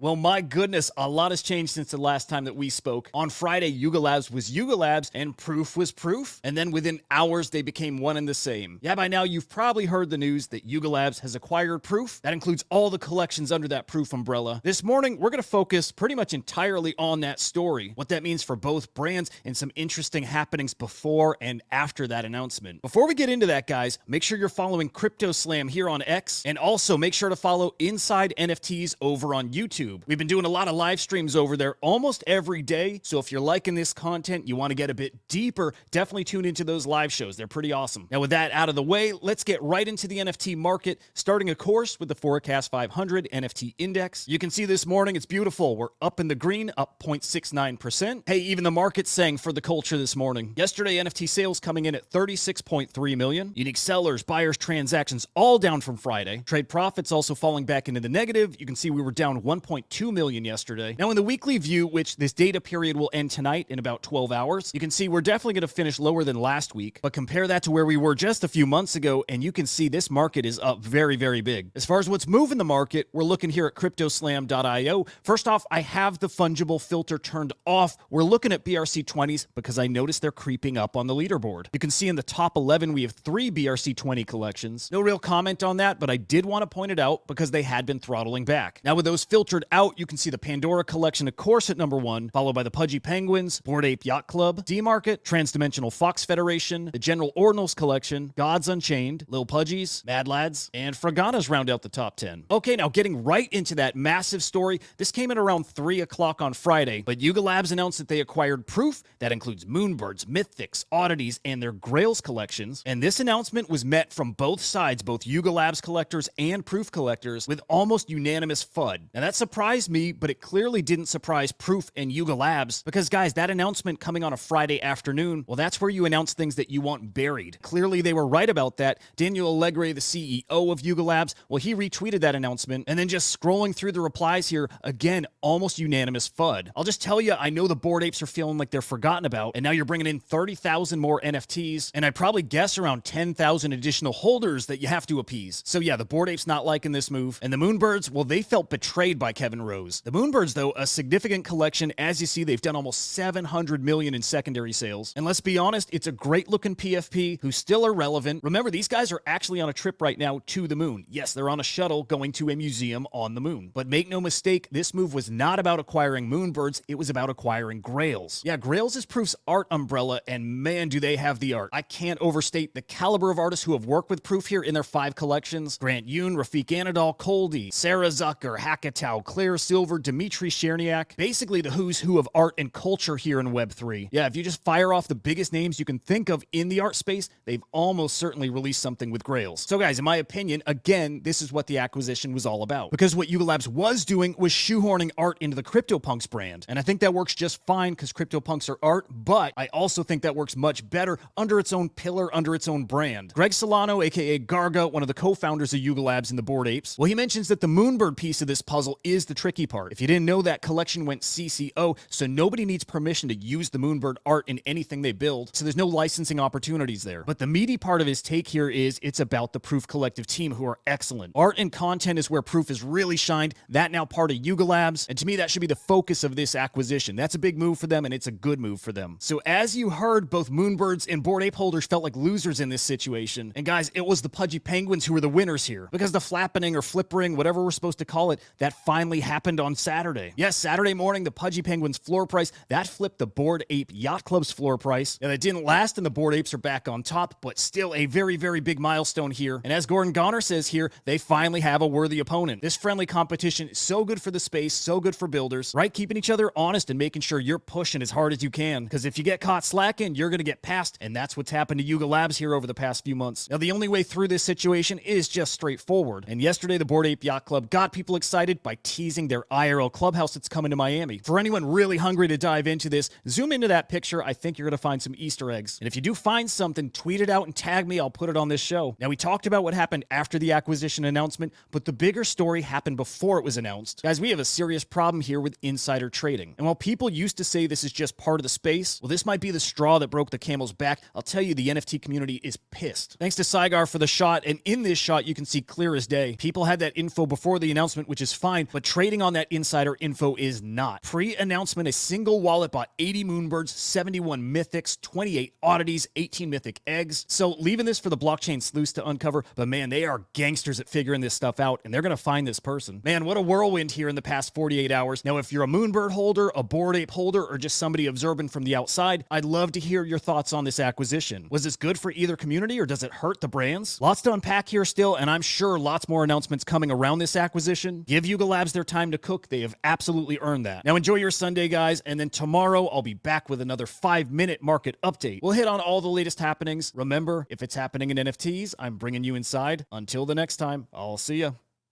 Well, my goodness, a lot has changed since the last time that we spoke. On Friday, Yuga Labs was Yuga Labs and Proof was Proof, and then within hours they became one and the same. Yeah, by now you've probably heard the news that Yuga Labs has acquired Proof. That includes all the collections under that Proof umbrella. This morning, we're going to focus pretty much entirely on that story, what that means for both brands, and some interesting happenings before and after that announcement. Before we get into that, guys, make sure you're following CryptoSlam here on X, and also make sure to follow Inside NFTs over on YouTube. We've been doing a lot of live streams over there almost every day, so if you're liking this content, you want to get a bit deeper, definitely tune into those live shows. They're pretty awesome. Now, with that out of the way, let's get right into the NFT market, starting of course with the Forkast 500 NFT index. You can see this morning, it's beautiful. We're up in the green, up 0.69%. Hey, even the market sang for the culture this morning. Yesterday, NFT sales coming in at 36.3 million. Unique sellers, buyers, transactions all down from Friday. Trade profits also falling back into the negative. You can see we were down 1.2 million yesterday. Now, in the weekly view, which this data period will end tonight in about 12 hours, you can see we're definitely going to finish lower than last week, but compare that to where we were just a few months ago, and you can see this market is up very, very big. As far as what's moving the market, we're looking here at CryptoSlam.io. First off, I have the fungible filter turned off. We're looking at BRC20s because I noticed they're creeping up on the leaderboard. You can see in the top 11, we have 3 BRC20 collections. No real comment on that, but I did want to point it out because they had been throttling back. Now, with those filtered out, you can see the Pandora collection, of course, at number 1, followed by the Pudgy Penguins, Bored Ape Yacht Club, D-Market, Transdimensional Fox Federation, the General Ordinals collection, Gods Unchained, Lil Pudgies, Mad Lads, and Fraganas round out the top 10. Okay, now getting right into that massive story, this came in around 3 o'clock on Friday, but Yuga Labs announced that they acquired Proof. That includes Moonbirds, Mythics, Oddities, and their Grails collections, and this announcement was met from both sides, both Yuga Labs collectors and Proof collectors, with almost unanimous FUD. Now that surprised me, but it clearly didn't surprise Proof and Yuga Labs, because guys, that announcement coming on a Friday afternoon, well, that's where you announce things that you want buried. Clearly they were right about that. Daniel Allegre, the CEO of Yuga Labs, well, he retweeted that announcement, and then just scrolling through the replies here, again, almost unanimous FUD. I'll just tell you, I know the Bored Apes are feeling like they're forgotten about, and now you're bringing in 30,000 more NFTs, and I'd probably guess around 10,000 additional holders that you have to appease. So yeah, the Bored Apes not liking this move, and the Moonbirds, well, they felt betrayed by Kevin Rose. The Moonbirds, though, a significant collection. As you see, they've done almost 700 million in secondary sales, and let's be honest, it's a great looking PFP who still are relevant. Remember, these guys are actually on a trip right now to the moon. Yes, they're on a shuttle going to a museum on the moon, but make no mistake, this move was not about acquiring Moonbirds, it was about acquiring Grails. Yeah, Grails is Proof's art umbrella, and man, do they have the art. I can't overstate the caliber of artists who have worked with Proof here in their 5 collections. Grant Yoon, Rafiq Anadol, Koldy, Sarah Zucker, Hackatow, Claire Silver, Dmitry Cherniak, basically the who's who of art and culture here in Web3. Yeah, if you just fire off the biggest names you can think of in the art space, they've almost certainly released something with Grails. So guys, in my opinion, again, this is what the acquisition was all about. Because what Yuga Labs was doing was shoehorning art into the CryptoPunks brand. And I think that works just fine because CryptoPunks are art, but I also think that works much better under its own pillar, under its own brand. Greg Solano, aka Garga, one of the co-founders of Yuga Labs and the Bored Apes, well, he mentions that the Moonbird piece of this puzzle is the tricky part. If you didn't know, that collection went CCO, so nobody needs permission to use the Moonbird art in anything they build, so there's no licensing opportunities there. But the meaty part of his take here is it's about the Proof Collective team, who are excellent. Art and content is where Proof has really shined, that now part of Yuga Labs, and to me that should be the focus of this acquisition. That's a big move for them, and it's a good move for them. So as you heard, both Moonbirds and Bored Ape holders felt like losers in this situation, and guys, it was the Pudgy Penguins who were the winners here, because the flappening or flippering, whatever we're supposed to call it, that finally happened on Saturday. Yes, Saturday morning, the Pudgy Penguins floor price, that flipped the Bored Ape Yacht Club's floor price. And it didn't last, and the Bored Apes are back on top, but still a very, very big milestone here. And as Gordon Goner says here, they finally have a worthy opponent. This friendly competition is so good for the space, so good for builders, right? Keeping each other honest and making sure you're pushing as hard as you can, because if you get caught slacking, you're going to get passed, and that's what's happened to Yuga Labs here over the past few months. Now, the only way through this situation is just straightforward, and yesterday the Bored Ape Yacht Club got people excited by teasing their IRL Clubhouse that's coming to Miami. For anyone really hungry to dive into this, zoom into that picture. I think you're going to find some Easter eggs, and if you do find something, tweet it out and tag me. I'll put it on this show. Now, we talked about what happened after the acquisition announcement, but the bigger story happened before it was announced. Guys, we have a serious problem here with insider trading, and while people used to say this is just part of the space, well, this might be the straw that broke the camel's back. I'll tell you, the NFT community is pissed. Thanks to Saigar for the shot, and in this shot, you can see clear as day. People had that info before the announcement, which is fine, but trading on that insider info is not. Pre-announcement, a single wallet bought 80 Moonbirds, 71 mythics, 28 oddities, 18 mythic eggs. So leaving this for the blockchain sleuths to uncover, but man, they are gangsters at figuring this stuff out, and they're gonna find this person. Man, what a whirlwind here in the past 48 hours. Now, if you're a Moonbird holder, a Bored Ape holder, or just somebody observing from the outside, I'd love to hear your thoughts on this acquisition. Was this good for either community, or does it hurt the brands? Lots to unpack here still, and I'm sure lots more announcements coming around this acquisition. Give Yuga Labs their time to cook. They have absolutely earned that. Now, enjoy your Sunday, guys, and then tomorrow I'll be back with another 5-minute market update. We'll hit on all the latest happenings. Remember, if it's happening in NFTs, I'm bringing you inside. Until the next time, I'll see ya.